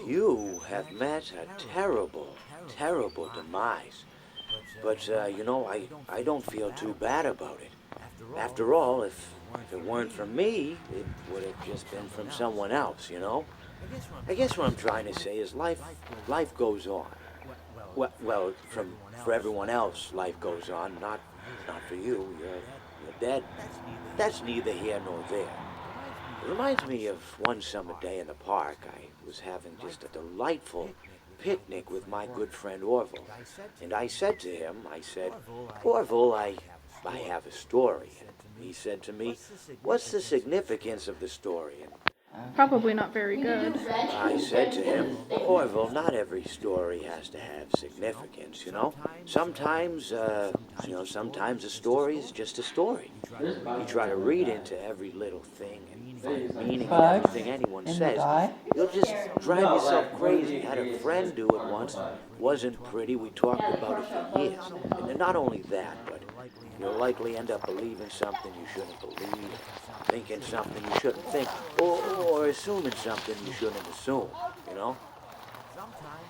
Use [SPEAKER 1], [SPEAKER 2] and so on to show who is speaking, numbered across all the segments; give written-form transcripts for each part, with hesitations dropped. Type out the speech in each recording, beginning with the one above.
[SPEAKER 1] You have met a terrible, terrible demise. But, I don't feel too bad about it. After all, if it weren't from me, it would have just been from someone else, you know? I guess what I'm trying to say is life goes on. For everyone else, life goes on, not for you. You're dead. That's neither here nor there. It reminds me of one summer day in the park. I was having just a delightful picnic with my good friend Orville. And I said to him, I said, Orville, I have a story. And he said to me, what's the significance of the story? And
[SPEAKER 2] Probably not very good.
[SPEAKER 1] I said to him, Orville, not every story has to have significance, you know? Sometimes a story is just a story. You try to read into every little thing and find meaning in everything anyone says, you'll just drive yourself crazy. I had a friend do it once. Wasn't pretty. We talked about it for years. And then not only that, but you'll likely end up believing something you shouldn't believe, thinking something you shouldn't think, or assuming something you shouldn't assume, you know?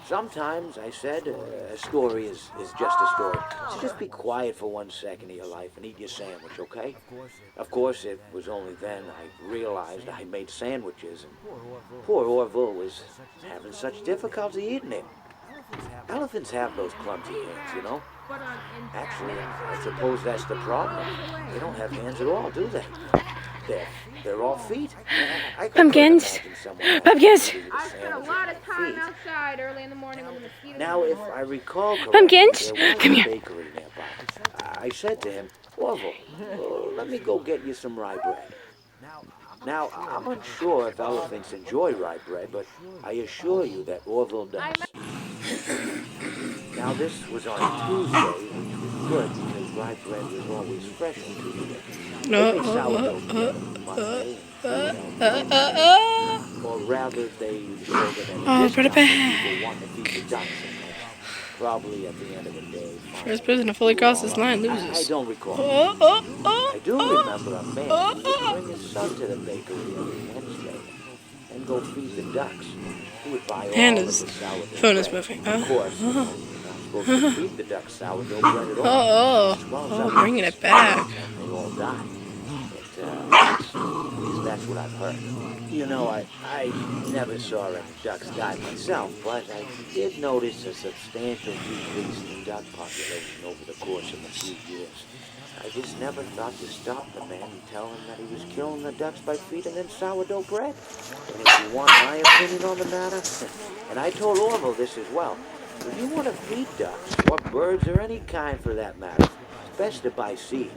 [SPEAKER 1] Sometimes, I said, a story is just a story. So just be quiet for 1 second of your life and eat your sandwich, okay? Of course, it was only then I realized I made sandwiches, and poor Orville was having such difficulty eating it. Elephants have those clumsy hands, you know? Actually, I suppose that's the problem. They don't have hands at all, do they? They're all feet.
[SPEAKER 2] Pumpkins! Pumpkins!
[SPEAKER 3] I spent a lot of time outside early in the morning when the mosquitoes.
[SPEAKER 1] Now, if I recall correctly,
[SPEAKER 2] Pumpkins,
[SPEAKER 1] there was
[SPEAKER 2] come
[SPEAKER 1] a
[SPEAKER 2] here.
[SPEAKER 1] bakery nearby. I said to him, Orville, let me go get you some rye bread. Now, I'm unsure if elephants enjoy rye bread, but I assure you that Orville does. Now, this was on a Tuesday, which was good because rye bread was always fresh on Tuesday. They made sourdough bread on Monday, or rather, they showed it at a
[SPEAKER 2] Oh, put it
[SPEAKER 1] discount
[SPEAKER 2] back.
[SPEAKER 1] when people want to feed the ducks, and probably at the end of the day.
[SPEAKER 2] First person to fully cross this line
[SPEAKER 1] I
[SPEAKER 2] loses.
[SPEAKER 1] don't recall. I do remember a man who would bring his son to the bakery every Wednesday and go feed the ducks. He would buy all
[SPEAKER 2] Panda's
[SPEAKER 1] of the sourdough
[SPEAKER 2] phone is
[SPEAKER 1] bread.
[SPEAKER 2] moving.
[SPEAKER 1] Of course, you're not supposed to feed the ducks sourdough bread at all. It swells up
[SPEAKER 2] Bringing it back.
[SPEAKER 1] and they all die. At least that's what I've heard. You know, I never saw any ducks die myself, but I did notice a substantial decrease in duck population over the course of a few years. I just never thought to stop the man and tell him that he was killing the ducks by feeding them sourdough bread. And if you want my opinion on the matter, and I told Orville this as well, if you want to feed ducks, or birds, or any kind for that matter, it's best to buy seed.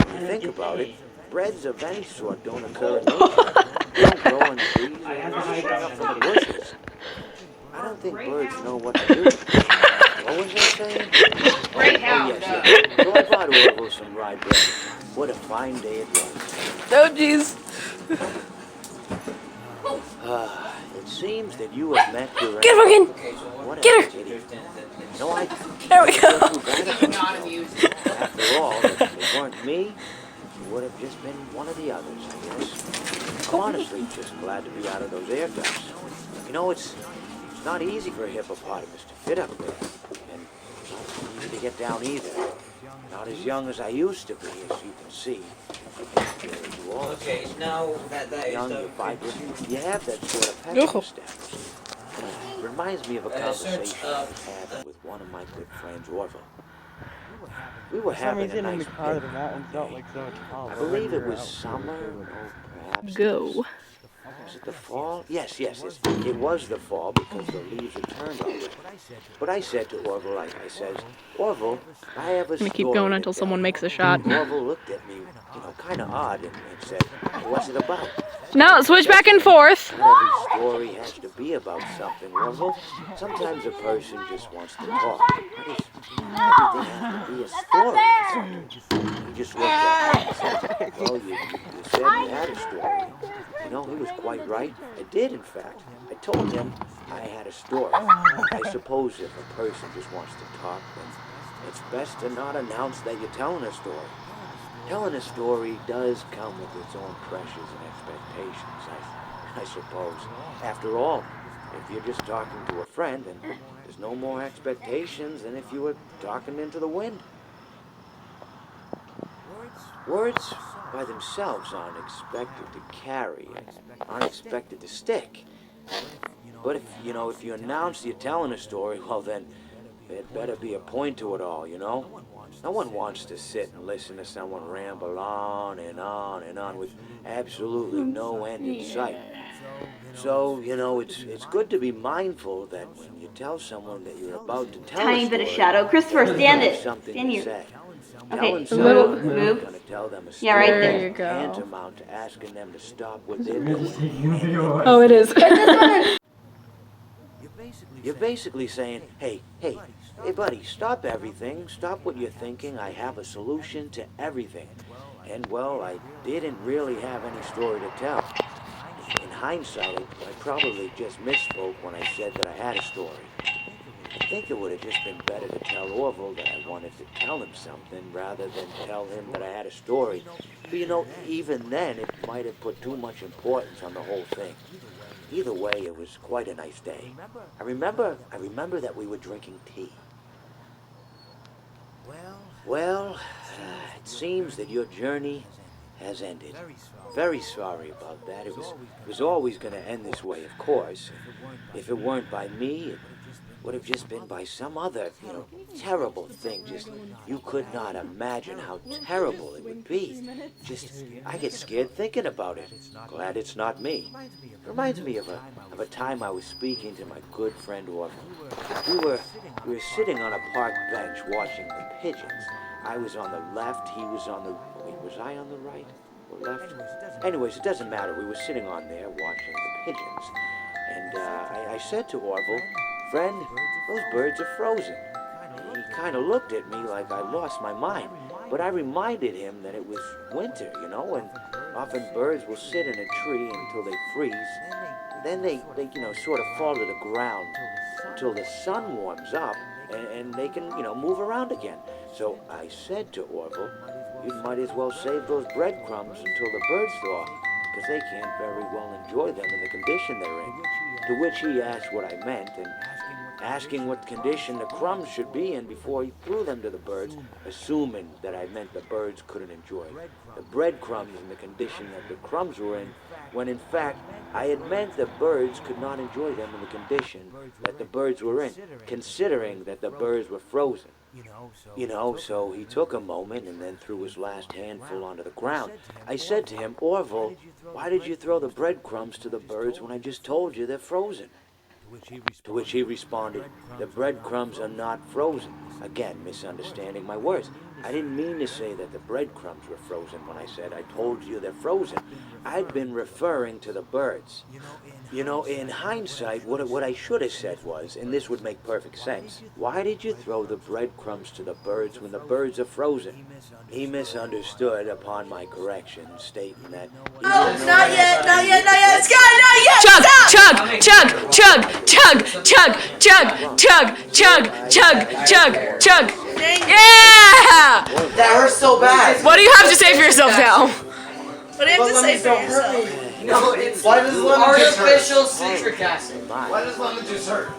[SPEAKER 1] When you think about it, breads of any sort don't occur in nature. They don't grow on trees or spring up from bushes. I don't think birds know what to do. What was I saying? Oh, yes. So I bought Orville some rye bread. What a fine day it was.
[SPEAKER 2] Oh, jeez.
[SPEAKER 1] It seems that you have met your
[SPEAKER 2] Get her again.
[SPEAKER 1] What a
[SPEAKER 2] Get her.
[SPEAKER 1] pity. No, I
[SPEAKER 2] There we go.
[SPEAKER 1] After all, if it weren't me, it would have just been one of the others, I guess. I'm honestly just glad to be out of those air ducts. You know, it's not easy for a hippopotamus to fit up there, and not easy to get down either. Not as young as I used to be, as you can see.
[SPEAKER 4] Okay, now that is
[SPEAKER 1] Young, you're
[SPEAKER 4] done.
[SPEAKER 1] vibrant. You have that sort of pecking established. Reminds me of a conversation
[SPEAKER 4] search,
[SPEAKER 1] I was having with one of my good friends, Orville. We were having a nice picnic. I believe it was summer, or perhaps
[SPEAKER 2] Go.
[SPEAKER 1] was it the fall? Yes, it was the fall because the leaves had turned already. But I said to Orville, I says, Orville, I have a
[SPEAKER 2] I'm
[SPEAKER 1] story
[SPEAKER 2] gonna keep going
[SPEAKER 1] to
[SPEAKER 2] until
[SPEAKER 1] tell
[SPEAKER 2] someone
[SPEAKER 1] you."
[SPEAKER 2] makes a shot.
[SPEAKER 1] Orville looked at me, kind of odd, and said, what's it about?
[SPEAKER 2] No, switch back and forth.
[SPEAKER 1] Not every story has to be about something, Orville. Sometimes a person just wants to talk. Why does everything have to be a story? He just looked at me and said, well, you said you had a story. You know, he was quite right. I did, in fact. I told him I had a story. I suppose if a person just wants to talk, then it's best to not announce that you're telling a story. Telling a story does come with its own pressures and expectations. I I suppose. After all, if you're just talking to a friend, then there's no more expectations than if you were talking into the wind. Words by themselves aren't expected to carry, aren't expected to stick. But if you announce you're telling a story, well then, there'd better be a point to it all, you know? No one wants to sit and listen to someone ramble on and on and on with absolutely no end in sight. So, it's good to be mindful that when you tell someone that you're about to tell
[SPEAKER 5] Tiny
[SPEAKER 1] a story,
[SPEAKER 5] bit of shadow. Christopher, stand
[SPEAKER 1] have
[SPEAKER 5] it.
[SPEAKER 1] something
[SPEAKER 5] Stand
[SPEAKER 1] to
[SPEAKER 5] here.
[SPEAKER 1] say.
[SPEAKER 5] Okay,
[SPEAKER 1] Telling
[SPEAKER 5] move,
[SPEAKER 1] someone
[SPEAKER 5] move.
[SPEAKER 1] gonna tell them a story
[SPEAKER 5] Yeah, right
[SPEAKER 2] There
[SPEAKER 5] there.
[SPEAKER 2] you go.
[SPEAKER 1] tantamount to asking them to stop what they're doing.
[SPEAKER 2] Oh, it is.
[SPEAKER 1] You're basically saying, hey, buddy, stop everything. Stop what you're thinking. I have a solution to everything. And, well, I didn't really have any story to tell. In hindsight, I probably just misspoke when I said that I had a story. I think it would have just been better to tell Orville that I wanted to tell him something rather than tell him that I had a story. But, even then, it might have put too much importance on the whole thing. Either way, it was quite a nice day. I remember that we were drinking tea. Well, it seems that your journey has ended. Very sorry about that. It was always going to end this way, of course. If it weren't by me, it would have just been by some other, terrible thing. Just, you could not imagine how terrible it would be. Just, I get scared thinking about it. Glad it's not me. It reminds me of a time I was speaking to my good friend Orville. We were sitting on a park bench watching the pigeons. I was on the left, he was on the... Wait, was I on the right or left? Anyways, it doesn't matter. We were sitting on there watching the pigeons. And I said to Orville, friend, those birds are frozen. He kind of looked at me like I lost my mind. But I reminded him that it was winter, and often birds will sit in a tree until they freeze. Then they sort of fall to the ground until the sun warms up and they can, move around again. So I said to Orville, you might as well save those breadcrumbs until the birds thaw, because they can't very well enjoy them in the condition they're in. To which he asked what I meant, and asking what condition the crumbs should be in before he threw them to the birds, assuming that I meant the birds couldn't enjoy the breadcrumbs in the condition that the crumbs were in, when in fact I had meant the birds could not enjoy them in the condition that the birds were in, considering that the birds were frozen. So he took a moment and then threw his last handful onto the ground. I said to him, Orville, why did you throw the breadcrumbs to the birds when I just told you they're frozen? To which he responded, the breadcrumbs are not frozen. Again, misunderstanding my words. I didn't mean to say that the breadcrumbs were frozen when I said I told you they're frozen. I'd been referring to the birds. In hindsight, what I should have said was, and this would make perfect sense, why did you throw the breadcrumbs to the birds when the birds are frozen? He misunderstood upon my correction, stating that...
[SPEAKER 5] Not yet, Sky, not yet!
[SPEAKER 2] Chug, chug, chug, chug, chug, chug, chug, chug, chug, chug, chug. Yeah!
[SPEAKER 4] That hurts so bad.
[SPEAKER 2] What do you have to say for yourself now?
[SPEAKER 5] What do you have to say for yourself?
[SPEAKER 4] No, it's
[SPEAKER 6] Why does lemon juice hurt?
[SPEAKER 4] artificial citric acid.
[SPEAKER 6] Why does lemon juice hurt?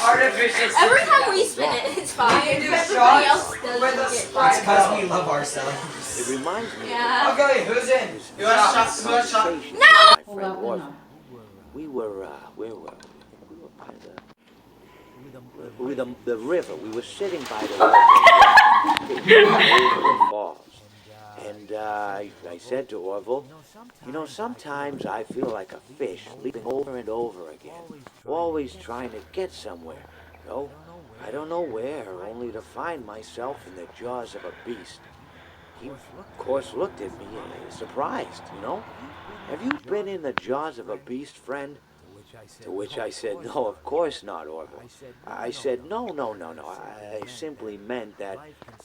[SPEAKER 4] Artificial citric
[SPEAKER 7] Every time we
[SPEAKER 4] acid.
[SPEAKER 7] spin it, it's fine.
[SPEAKER 4] You do
[SPEAKER 7] Everybody else
[SPEAKER 4] shots
[SPEAKER 7] doesn't
[SPEAKER 4] with a
[SPEAKER 7] get
[SPEAKER 4] Sprite.
[SPEAKER 7] it.
[SPEAKER 4] It's because we love ourselves.
[SPEAKER 1] It reminds me
[SPEAKER 7] Yeah.
[SPEAKER 4] Okay, who's in?
[SPEAKER 6] You want a shot? You want a shot?
[SPEAKER 1] of my friend Orville. We were, where were we? We were by the river. We were sitting by the river over the falls. And I said to Orville, sometimes I feel like a fish leaping over and over again, always trying to get somewhere. I don't know where, only to find myself in the jaws of a beast. He, of course, looked at me, surprised, Have you been in the jaws of a beast, friend? To which I said, no, of course not, Orville. I said, no. I simply meant that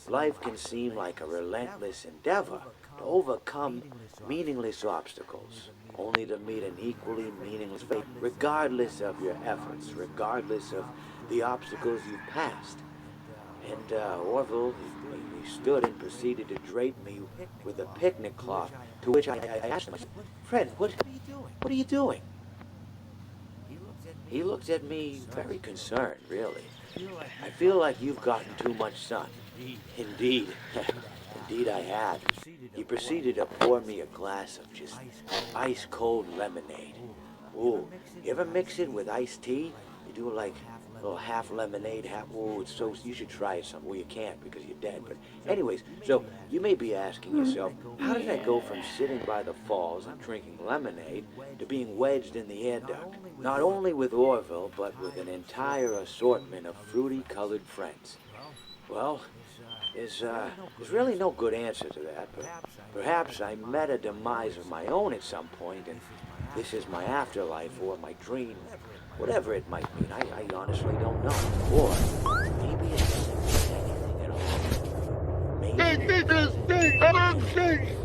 [SPEAKER 1] life can seem like a relentless endeavor to overcome meaningless obstacles, only to meet an equally meaningless fate, regardless of your efforts, regardless of the obstacles you've passed. And Orville, he stood and proceeded to drape me with a picnic cloth, to which I asked him, I said, Fred, what are you doing? He looked at me very concerned, really. I feel like you've gotten too much sun. Indeed. Indeed I had. He proceeded to pour me a glass of just ice-cold lemonade. Ooh, you ever mix it with iced tea? You do like a little half lemonade, half, ooh, it's so, you should try it some. Well, you can't because you're dead. But anyways, so you may be asking yourself, how did I go from sitting by the falls and drinking lemonade to being wedged in the air duct? Not only with Orville, but with an entire assortment of fruity-colored friends. Well, there's really no good answer to that, but perhaps I met a demise of my own at some point, and this is my afterlife or my dream, whatever it might mean. I honestly don't know. Or maybe it doesn't mean anything at all. Maybe.